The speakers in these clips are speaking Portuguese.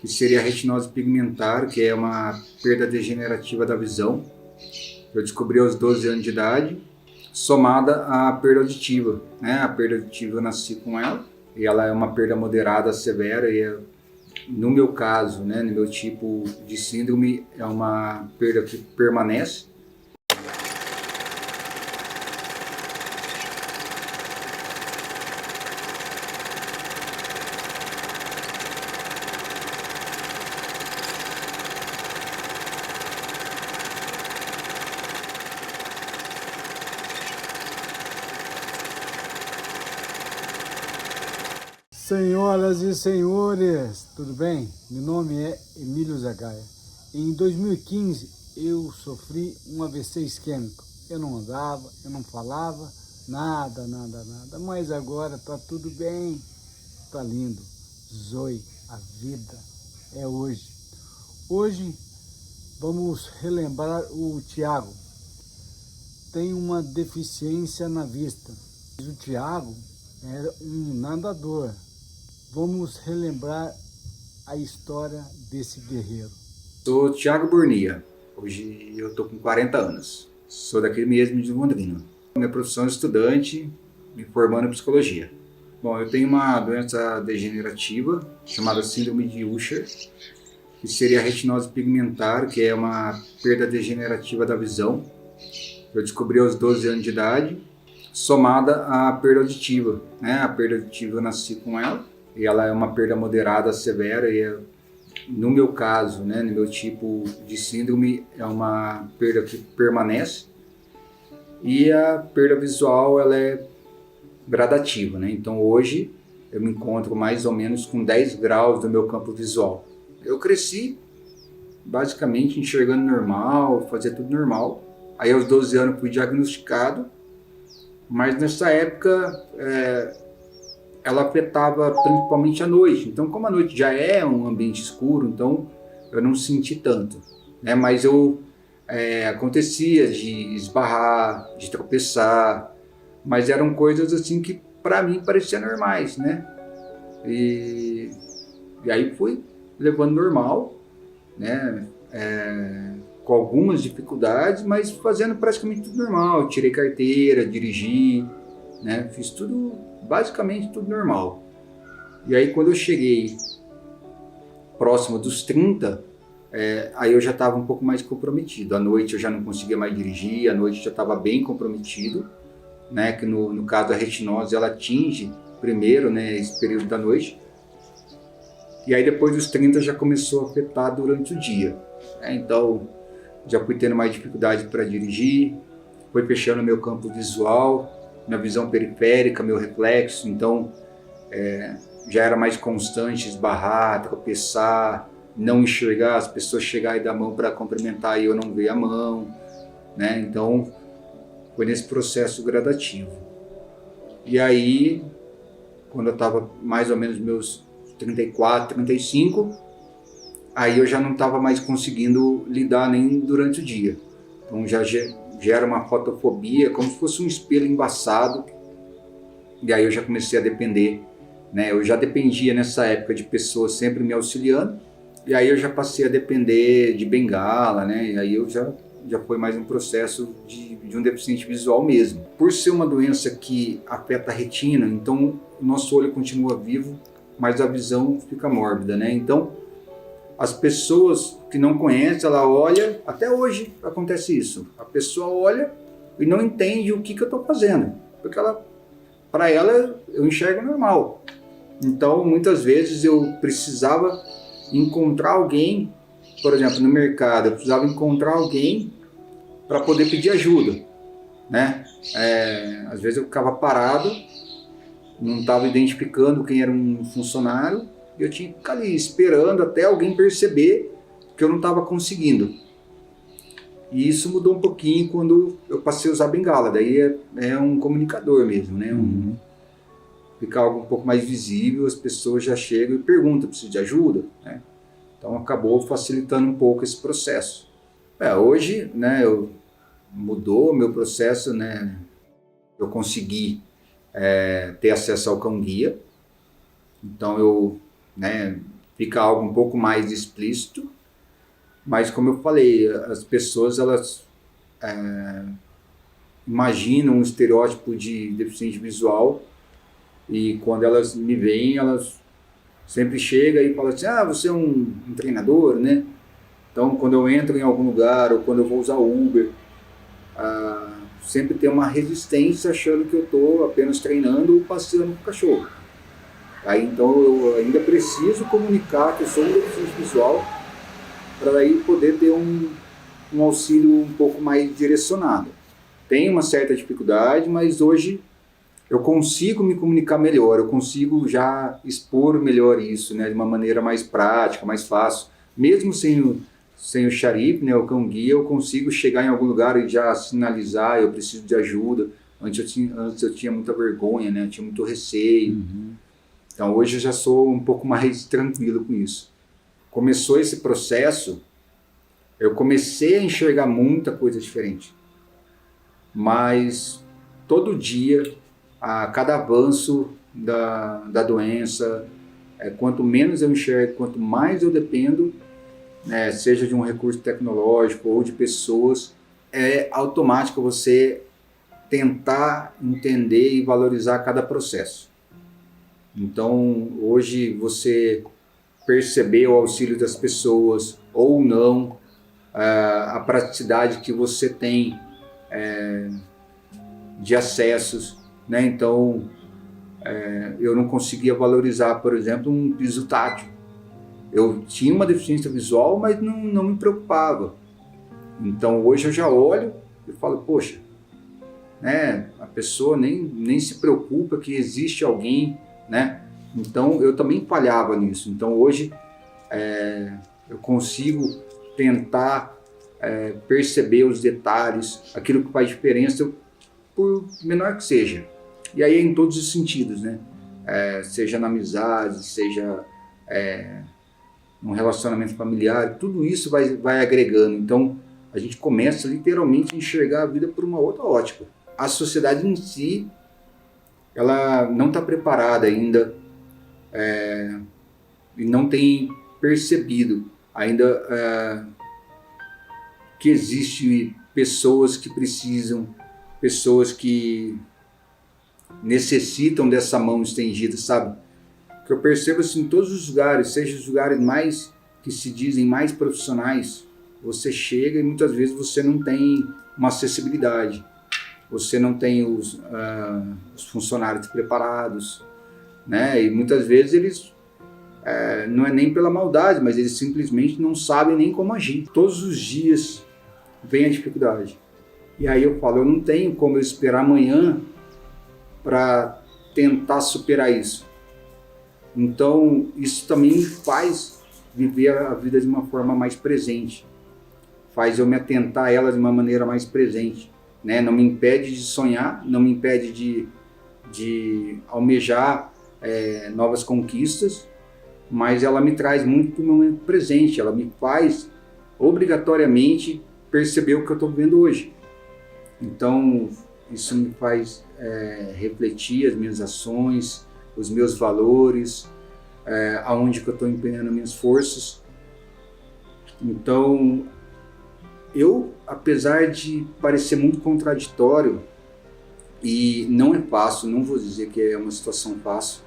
que seria a retinose pigmentar, que é uma perda degenerativa da visão. Eu descobri aos 12 anos de idade, somada à perda auditiva, né? A perda auditiva eu nasci com ela, e ela é uma perda moderada, severa, e no meu caso, né, no meu tipo de síndrome, é uma perda que permanece. Senhoras e senhores, tudo bem? Meu nome é Emílio Zagaia. Em 2015 eu sofri um AVC isquêmico. Eu não andava, eu não falava, nada. Mas agora tá tudo bem, tá lindo. Zoe, a vida é hoje. Hoje vamos relembrar o Tiago. Tem uma deficiência na vista. O Tiago era um nadador. Vamos relembrar a história desse guerreiro. Sou Thiago Burnia, hoje eu estou com 40 anos, sou daqui mesmo de Londrina. Minha profissão é estudante, me formando em psicologia. Bom, eu tenho uma doença degenerativa chamada síndrome de Usher, que seria a retinose pigmentar, que é uma perda degenerativa da visão. Eu descobri aos 12 anos de idade, somada à perda auditiva, né? A perda auditiva eu nasci com ela, e ela é uma perda moderada, severa, e no meu caso, né, no meu tipo de síndrome, é uma perda que permanece, e a perda visual ela é gradativa, né? Então hoje eu me encontro mais ou menos com 10 graus do meu campo visual. Eu cresci basicamente enxergando normal, fazia tudo normal. Aí aos 12 anos fui diagnosticado, mas nessa época ela afetava principalmente à noite. Então, como a noite já é um ambiente escuro, então eu não senti tanto, né? Mas acontecia de esbarrar, de tropeçar, mas eram coisas assim que para mim pareciam normais, né? E aí fui levando normal, né? Com algumas dificuldades, mas fazendo praticamente tudo normal. Tirei carteira, dirigi, né? Fiz tudo, basicamente tudo normal. E aí quando eu cheguei próximo dos 30, aí eu já estava um pouco mais comprometido. À noite eu já não conseguia mais dirigir, à noite eu já estava bem comprometido, né? Que no caso a retinose ela atinge primeiro, né, esse período da noite. E aí depois dos 30 já começou a afetar durante o dia, né? Então já fui tendo mais dificuldade para dirigir, foi fechando meu campo visual, minha visão periférica, meu reflexo, então já era mais constante esbarrar, tropeçar, não enxergar, as pessoas chegarem e dar a mão para cumprimentar e eu não ver a mão, né? Então foi nesse processo gradativo. E aí, quando eu estava mais ou menos meus 34, 35, aí eu já não estava mais conseguindo lidar nem durante o dia. Então já gera uma fotofobia, como se fosse um espelho embaçado. E aí eu já comecei a depender, né? Eu já dependia nessa época de pessoas sempre me auxiliando. E aí eu já passei a depender de bengala, né? E aí eu já foi mais um processo de um deficiente visual mesmo. Por ser uma doença que afeta a retina, então o nosso olho continua vivo, mas a visão fica mórbida, né? Então as pessoas que não conhecem, ela olha, até hoje acontece isso. A pessoa olha e não entende o que eu estou fazendo, porque para ela eu enxergo normal. Então muitas vezes eu precisava encontrar alguém, por exemplo, no mercado, eu precisava encontrar alguém para poder pedir ajuda, né? Às vezes eu ficava parado, não estava identificando quem era um funcionário, e eu tinha que ficar ali esperando até alguém perceber que eu não estava conseguindo. E isso mudou um pouquinho quando eu passei a usar bengala, daí é um comunicador mesmo, né? Fica algo um pouco mais visível, as pessoas já chegam e perguntam, preciso de ajuda, né? Então acabou facilitando um pouco esse processo. Hoje, né, mudou o meu processo, né? Eu consegui ter acesso ao cão-guia, então eu, né, fica algo um pouco mais explícito, mas como eu falei, as pessoas elas imaginam um estereótipo de deficiente visual e quando elas me veem, elas sempre chegam e falam assim, você é um treinador, né? Então, quando eu entro em algum lugar ou quando eu vou usar Uber, sempre tem uma resistência achando que eu estou apenas treinando ou passeando com o cachorro. Aí, então, eu ainda preciso comunicar que eu sou um deficiente visual para daí poder ter um auxílio um pouco mais direcionado. Tem uma certa dificuldade, mas hoje eu consigo me comunicar melhor, eu consigo já expor melhor isso, né, de uma maneira mais prática, mais fácil. Mesmo sem o xarife, né, o cão-guia, eu consigo chegar em algum lugar e já sinalizar, eu preciso de ajuda. Antes eu tinha muita vergonha, né, eu tinha muito receio. Uhum. Então hoje eu já sou um pouco mais tranquilo com isso. Começou esse processo, eu comecei a enxergar muita coisa diferente. Mas todo dia, a cada avanço da doença, quanto menos eu enxergo, quanto mais eu dependo, seja de um recurso tecnológico ou de pessoas, é automático você tentar entender e valorizar cada processo. Então, hoje você perceber o auxílio das pessoas ou não, a praticidade que você tem de acessos, né? Então, eu não conseguia valorizar, por exemplo, um piso tátil. Eu tinha uma deficiência visual, mas não me preocupava. Então, hoje eu já olho e falo, poxa, né? A pessoa nem se preocupa que existe alguém, né? Então, eu também falhava nisso. Então, hoje, eu consigo tentar perceber os detalhes, aquilo que faz diferença, por menor que seja. E aí é em todos os sentidos, né? Seja na amizade, seja num relacionamento familiar, tudo isso vai agregando. Então, a gente começa literalmente a enxergar a vida por uma outra ótica. A sociedade em si, ela não está preparada ainda e não tem percebido ainda que existe pessoas que precisam, pessoas que necessitam dessa mão estendida, sabe? Que eu percebo assim, em todos os lugares, seja os lugares mais que se dizem mais profissionais, você chega e muitas vezes você não tem uma acessibilidade, você não tem os funcionários preparados, né? E muitas vezes eles não é nem pela maldade, mas eles simplesmente não sabem nem como agir. Todos os dias vem a dificuldade. E aí eu falo, eu não tenho como eu esperar amanhã para tentar superar isso. Então, isso também me faz viver a vida de uma forma mais presente. Faz eu me atentar a ela de uma maneira mais presente, né? Não me impede de sonhar, não me impede de almejar novas conquistas, mas ela me traz muito para o momento presente. Ela me faz, obrigatoriamente, perceber o que eu estou vivendo hoje. Então, isso me faz refletir as minhas ações, os meus valores, aonde que eu estou empenhando minhas forças. Então, eu, apesar de parecer muito contraditório, e não é fácil, não vou dizer que é uma situação fácil,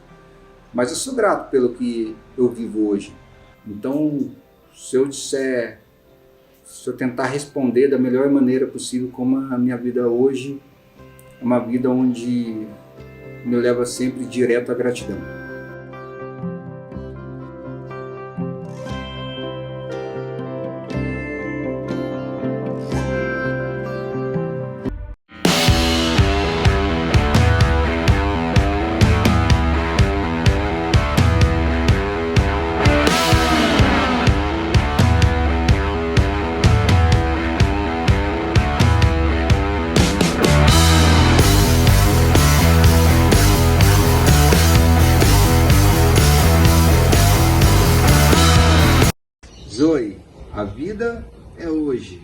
mas eu sou grato pelo que eu vivo hoje. Então, se eu tentar responder da melhor maneira possível como a minha vida hoje, é uma vida onde me leva sempre direto à gratidão. Zoe, a vida é hoje.